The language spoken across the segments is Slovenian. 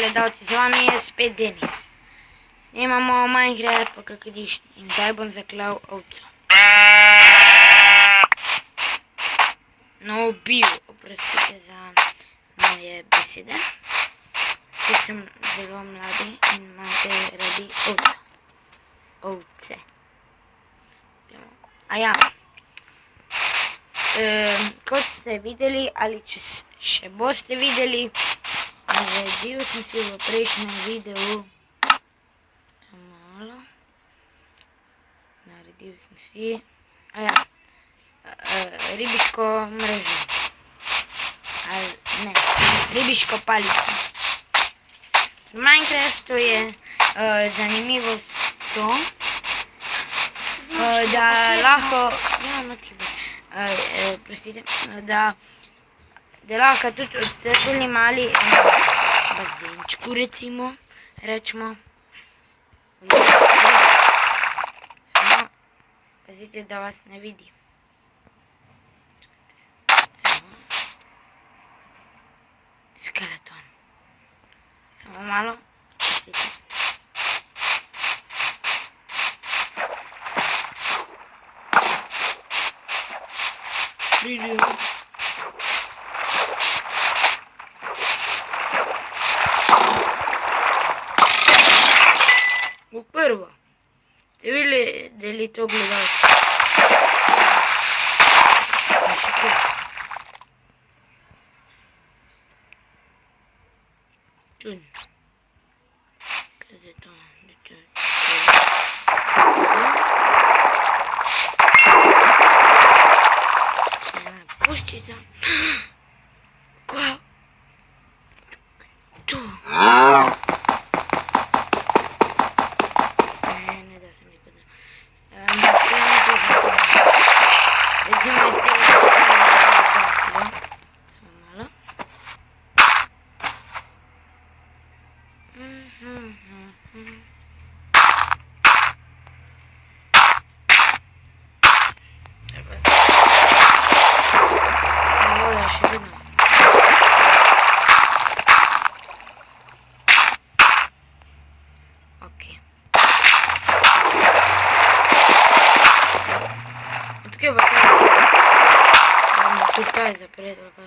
gledalci, z vami je spet Denis. Snemamo Minecraft pa kakadiš in zdaj bom zaklal ovco. No, bil, oprostite za moje besede. Če sem zelo mladi in imate radi ovce. A ja, kot ste videli ali če še boste videli, naredil sem si v prejšnjem videu, malo, naredil sem si, ribiško mrežo, ne, ribiško palico. V Minecraftu je zanimivo to, da lahko, da lahko tudi v takoli mali bazenčku, recimo, rečemo. Samo pazite, da vas ne vidi. Skeleton. Samo malo, pazite. Vidijo. V prvo. Ste videli to gledalce? Pa še kje? Čudno. Kaj zdaj to? Še ena puščica. Kaj? To. Recimo iz tega samo malo. Voda še vedno. Ok. Odkje pa kaj? Tukaj zapreti, ali kaj?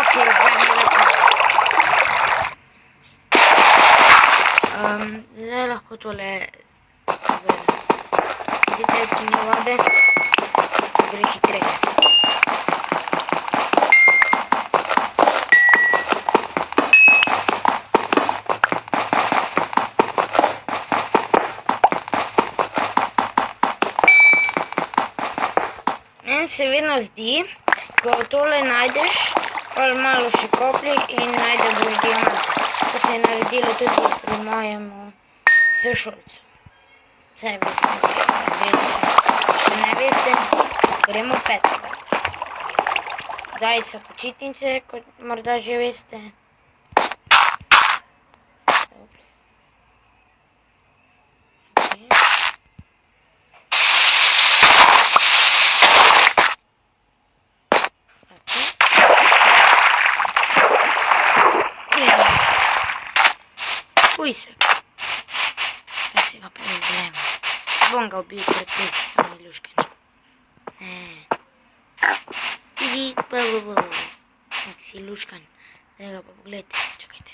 Ok, zdaj lahko tole vidite, če ni vode, gre hitreje. Meni se vedno zdi, ko tole najdeš, pa malo še koplji in najde boš diamant. To se je naredilo tudi pri mojemu sošolcu. Zdaj veste, če ne veste, gremo petega. Zdaj so počitnice, kot morda že veste. Pujsek. Zdaj se ga povzlemo. Bom ga ubil pred tem, samo iluškani. Idi, tak si iluškan. Zdaj ga pa pogledajte, čakajte.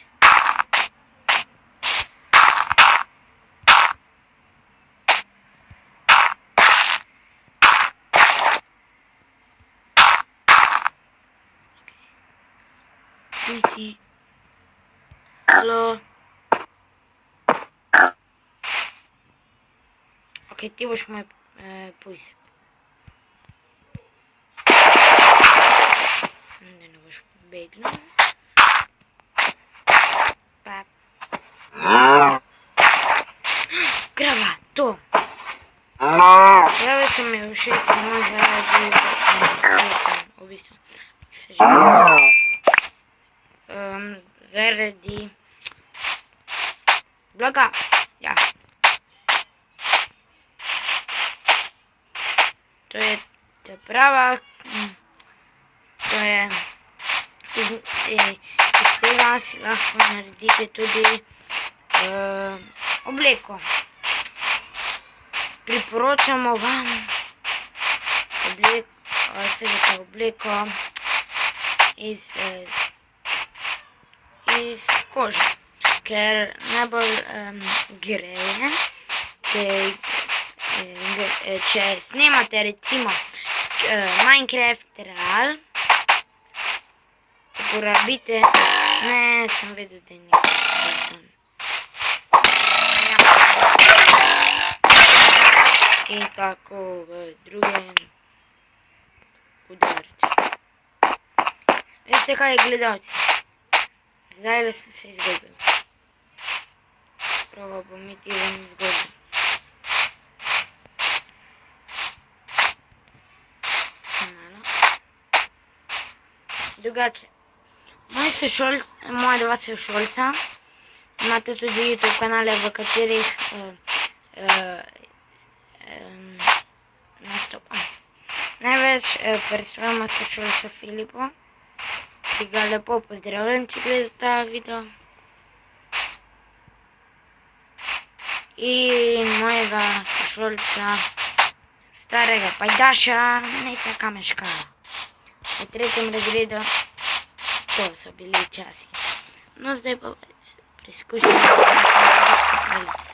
Pujsi. Halo. Ok, ti boš moj pujsek. Da ne boš begnil. Pa. Krava, to. Krave so mi všeč samo zaradi v bistvu, kako se že zaradi blaga, ja. To je prava to je iz tega si lahko naredite tudi obleko. Priporočamo vam obleko iz kože, ker najbolj greje, če snemate recimo Minecraft Real, uporabite, ne, sem vedel, da je nekaj. In tako v drugem udarcu. Veste kaj, gledalci? Zdaj sem se izgubil. Probal bom iti ven izgubil. Malo. Drugače. Moja dva sošolca imate tudi YouTube kanale, v katerih nastopam. Največ predstavljamo sošolca Filipo, ki ga lepo pozdravljam, če gleda ta video. In mojega sošolca, starega pajdaša, Nejca Kameška. V 3. razredu, to so bili časi. No, zdaj pa preizkušam, da sem kraljica.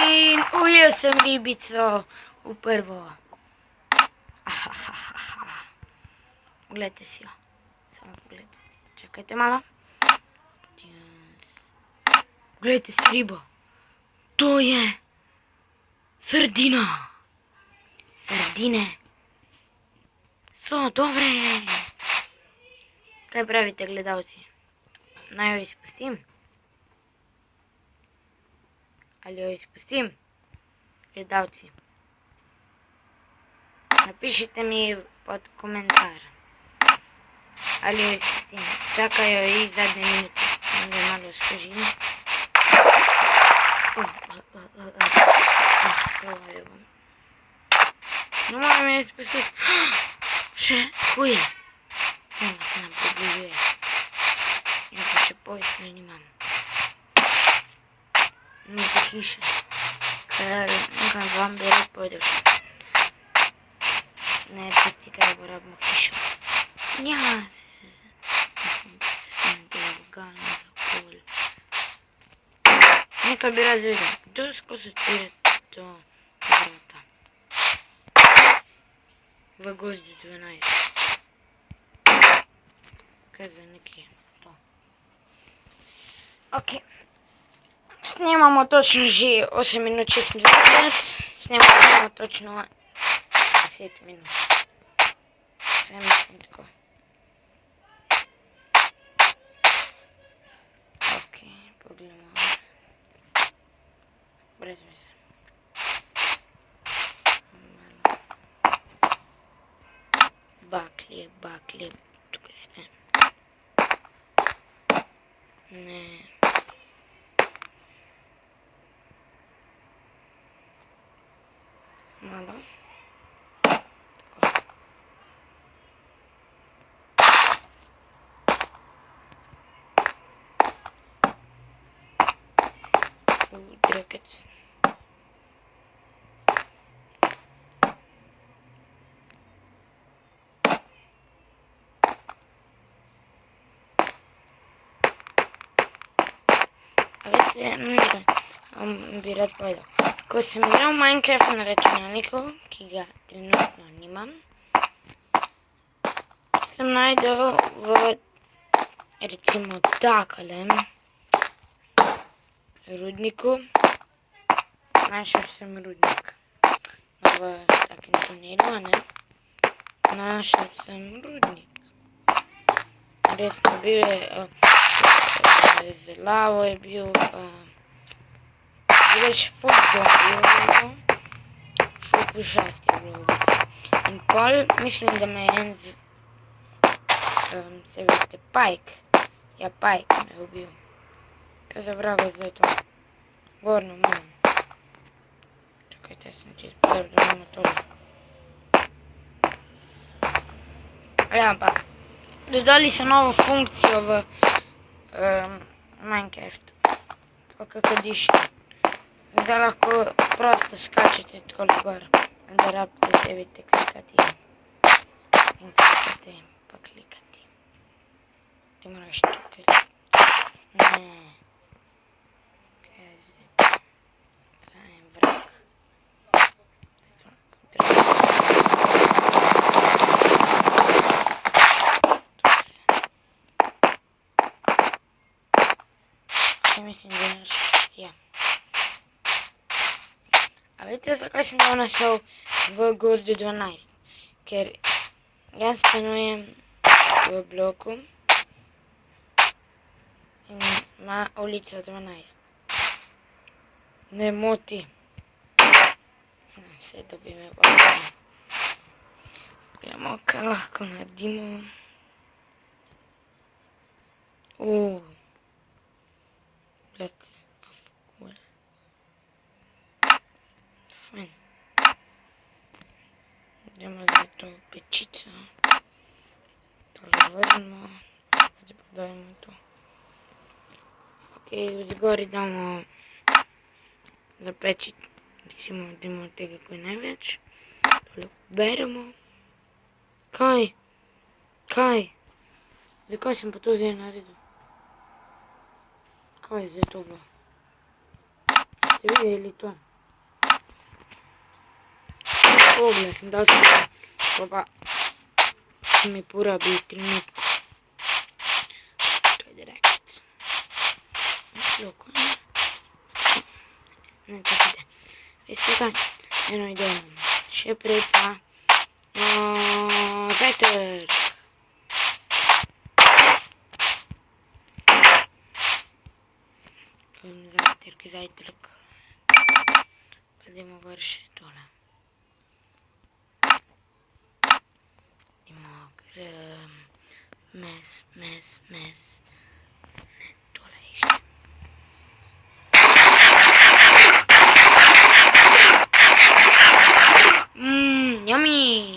In ujel sem ribico v prvo. Poglejte si jo. Samo pogledajte. Čakajte malo. Poglejte si ribo. To je sardina. Sardine so dobre. Kaj pravite, gledalci? Naj jo izpustim? Ali jo izpustim? Gledalci, napišite mi pod komentar, ali jo izpustim. Čakajo jih zadnje minute, da malo skožim. No, moram jo izpustiti. Še huje. Ona se nam približuje. In pa še povesno nimam. Niti hiše. Ker nekaj vam bi rad povedal. Ne, pusti, kaj uporabimo hišo. Ja, mislim, da je vgano za okolj. Nekaj bi rad vedel, kdo skozi odpira to vrata. V gozdu 12. Kaj za nekje to. Ok. Snemamo točno že 8 minut 26, snemamo točno 10 minut. Vse mislim tako. Ok, pogledamo. Brez veze. Baklje, tukaj ste. Ne. Malo. Tako. Drekec. A veste, bi rad povedal. Ko sem igral Minecraft na računalniku, ki ga trenutno nimam, sem najdel v, recimo, takalem rudniku. Našel sem rudnik. V takem tunelu, ne? Našel sem rudnik. Resno bil je, z lavo je bil, Veš, ful zombijev, ful Pušasti je bilo v bistvu. In pol mislim, da me je en se veste, Pajk. Ja, Pajk me je ubil. Kaj za vraga zdaj to? Gorno moram. Čakajte, sem čisto pozor, da imamo tole. Ja, pa dodali so novo funkcijo v Minecraftu. Pa kako diši. Zdaj lahko prosto skačete takole gor. Da rabite se vidite klikati. In klikati, pa klikati. Ti moraš tukaj. Ne. Kaj je zdaj to? To je en vrag. Ja mislim, da je naš... Ja. A veste, zakaj sem ga našel v gozdu 12? Ker jaz stanujem v bloku in ima ulica 12. Ne moti. Vse to bi me bolelo. Gledamo, kaj lahko naredimo. Black of wool. Fajn. Idemo zdaj to v pečico. Tole vrnemo. Zdaj pa dajemo to. Ok, zgori damo zapečiti. Recimo, dajmo tega kaj največ. Tole beremo. Kaj? Kaj? Zakaj sem pa to zdaj naredil? Kaj je zdaj to bilo? Ste videli to? Ogle sem dal skupaj, pa sem mi porabil trenutku. To je direkt. Loko, ne? Ne, čakajte. Veste kaj? Eno idejo. Še prej pa... veter! Zajtrk. Pa dajmo gor še tole. Dajmo mes. Ne, tole išče. Yummy!